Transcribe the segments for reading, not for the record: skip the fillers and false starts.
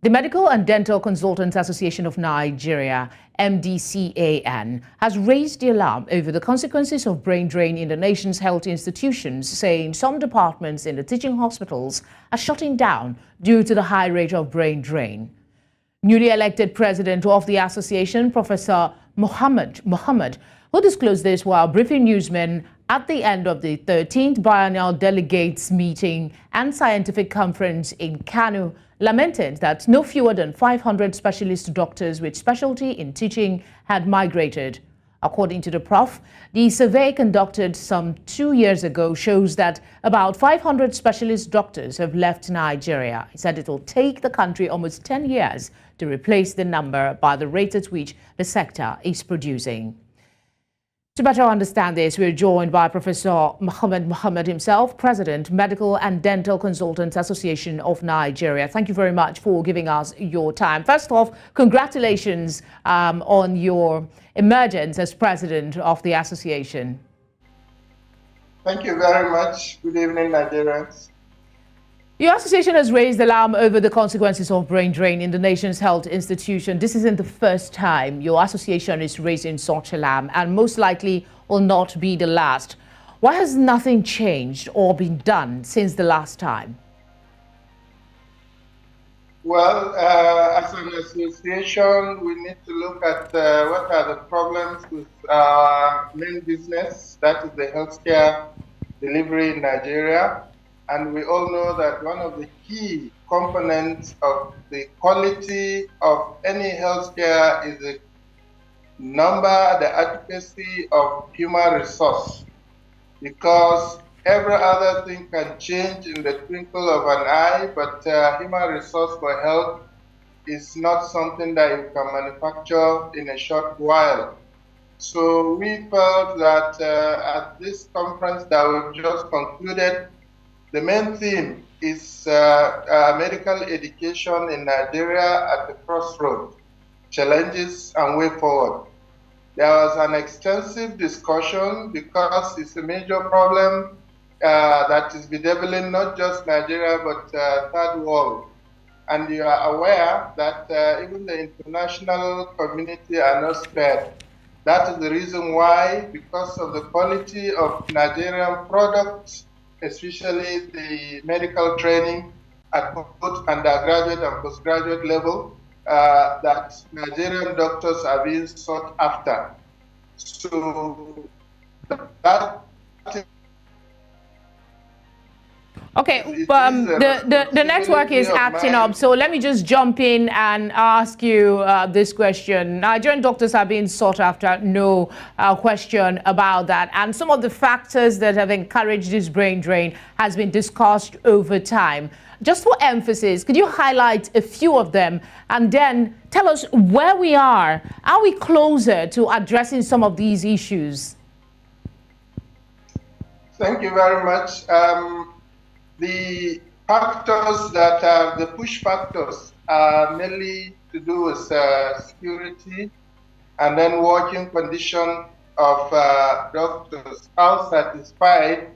The Medical and Dental Consultants Association of Nigeria, MCDAN, has raised the alarm over the consequences of brain drain in the nation's health institutions, saying some departments in the teaching hospitals are shutting down due to the high rate of brain drain. Newly elected president of the association, Professor Mohammad, who disclosed this while briefing newsmen at the end of the 13th Biennial Delegates Meeting and Scientific Conference in Kano, lamented that no fewer than 500 specialist doctors with specialty in teaching had migrated. According to the prof, the survey conducted some 2 years ago shows that about 500 specialist doctors have left Nigeria. He said it will take the country almost 10 years to replace the number by the rate at which the sector is producing. To better understand this, we're joined by Professor Mohammad himself, President, Medical and Dental Consultants Association of Nigeria. Thank you very much for giving us your time. First off, congratulations on your emergence as President of the Association. Thank you very much. Good evening, Nigerians. Your association has raised alarm over the consequences of brain drain in the nation's health institution. This isn't the first time your association is raising such alarm, and most likely will not be the last. Why has nothing changed or been done since the last time? Well, as an association, we need to look at what are the problems with our main business, that is the healthcare delivery in Nigeria. And we all know that one of the key components of the quality of any healthcare is the adequacy of human resource. Because every other thing can change in the twinkle of an eye, but human resource for health is not something that you can manufacture in a short while. So we felt that at this conference that we've just concluded, the main theme is medical education in Nigeria at the crossroads, challenges and way forward. There was an extensive discussion because it's a major problem that is bedeviling not just Nigeria but third world. And you are aware that even the international community are not spared. That is the reason why, because of the quality of Nigerian products, especially the medical training at both undergraduate and postgraduate level, that Nigerian doctors are being sought after. So that okay, the network is acting up, so let me just jump in and ask you this question. Nigerian doctors are being sought after, no question about that. And some of the factors that have encouraged this brain drain has been discussed over time. Just for emphasis, could you highlight a few of them and then tell us where we are? Are we closer to addressing some of these issues? Thank you very much. The factors that are the push factors are mainly to do with security and then working condition of doctors. How satisfied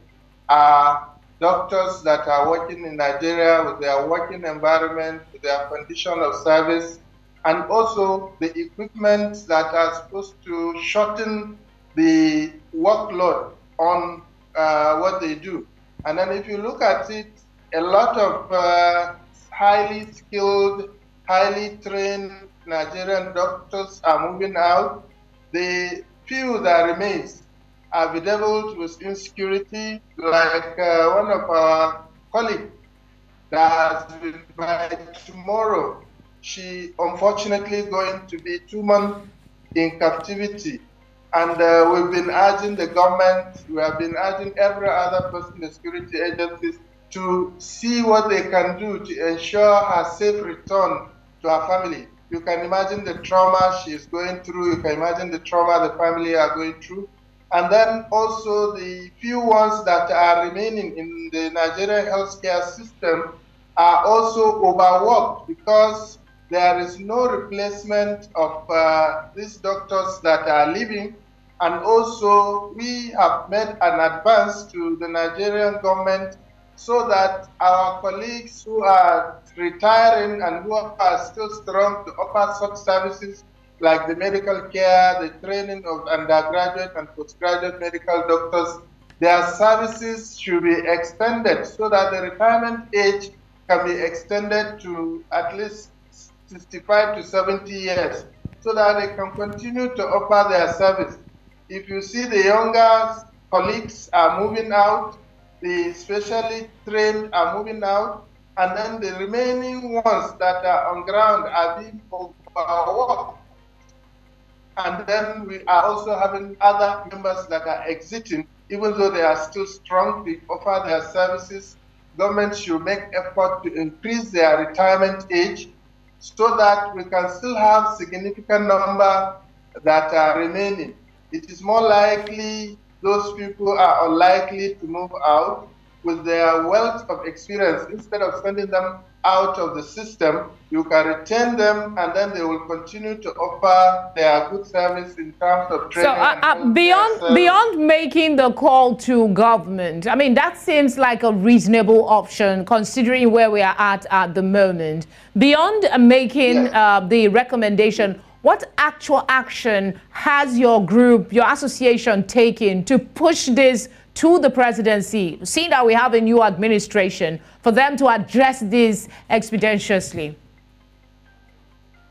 are doctors that are working in Nigeria with their working environment, with their condition of service, and also the equipment that are supposed to shorten the workload on what they do. And then if you look at it, a lot of highly skilled, highly trained Nigerian doctors are moving out. The few that remains are bedeviled with insecurity, like one of our colleagues that has been by tomorrow. She unfortunately going to be 2 months in captivity. And we've been urging the government, we have been urging every other person in the security agencies to see what they can do to ensure her safe return to her family. You can imagine the trauma she is going through, you can imagine the trauma the family are going through. And then also the few ones that are remaining in the Nigerian healthcare system are also overworked because there is no replacement of these doctors that are leaving. And also, we have made an advance to the Nigerian government so that our colleagues who are retiring and who are still strong to offer such services like the medical care, the training of undergraduate and postgraduate medical doctors, their services should be extended so that the retirement age can be extended to at least 65 to 70 years so that they can continue to offer their service. If you see the younger colleagues are moving out, the specially trained are moving out, and then the remaining ones that are on ground are being overworked. And then we are also having other members that are exiting, even though they are still strong to offer their services. Government should make effort to increase their retirement age so that we can still have significant number that are remaining. It is more likely those people are unlikely to move out with their wealth of experience. Instead of sending them out of the system, you can retain them and then they will continue to offer their good service in terms of training. So beyond making the call to government, I mean, that seems like a reasonable option considering where we are at the moment. Beyond making the recommendation, what actual action has your group, your association taken to push this to the presidency, seeing that we have a new administration, for them to address this expeditiously?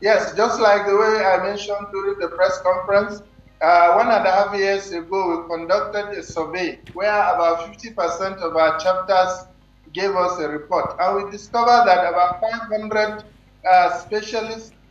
Yes, just like the way I mentioned during the press conference, 1.5 years ago, we conducted a survey where about 50% of our chapters gave us a report. And we discovered that about 500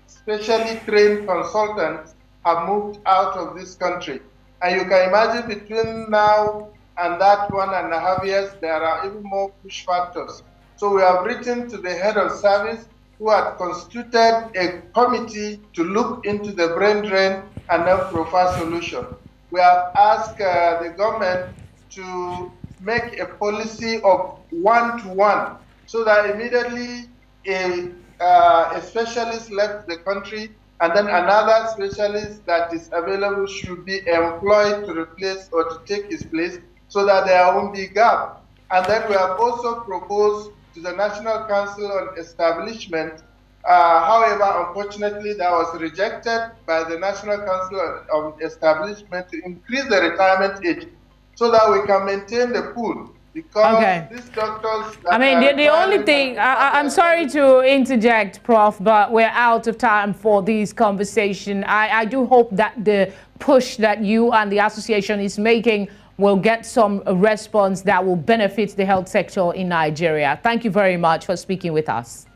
specially trained consultants have moved out of this country. And you can imagine between now and that 1.5 years, there are even more push factors. So we have written to the head of service who had constituted a committee to look into the brain drain and then provide solution. We have asked the government to make a policy of one-to-one so that immediately a specialist left the country and then another specialist that is available should be employed to replace or to take his place so that there won't be gap. And then we have also proposed to the National Council on Establishment. However, unfortunately, that was rejected by the National Council on Establishment to increase the retirement age so that we can maintain the pool. Because these doctors... I mean, the only thing, I'm sorry to interject, Prof, but we're out of time for this conversation. I do hope that the push that you and the association is making will get some response that will benefit the health sector in Nigeria. Thank you very much for speaking with us.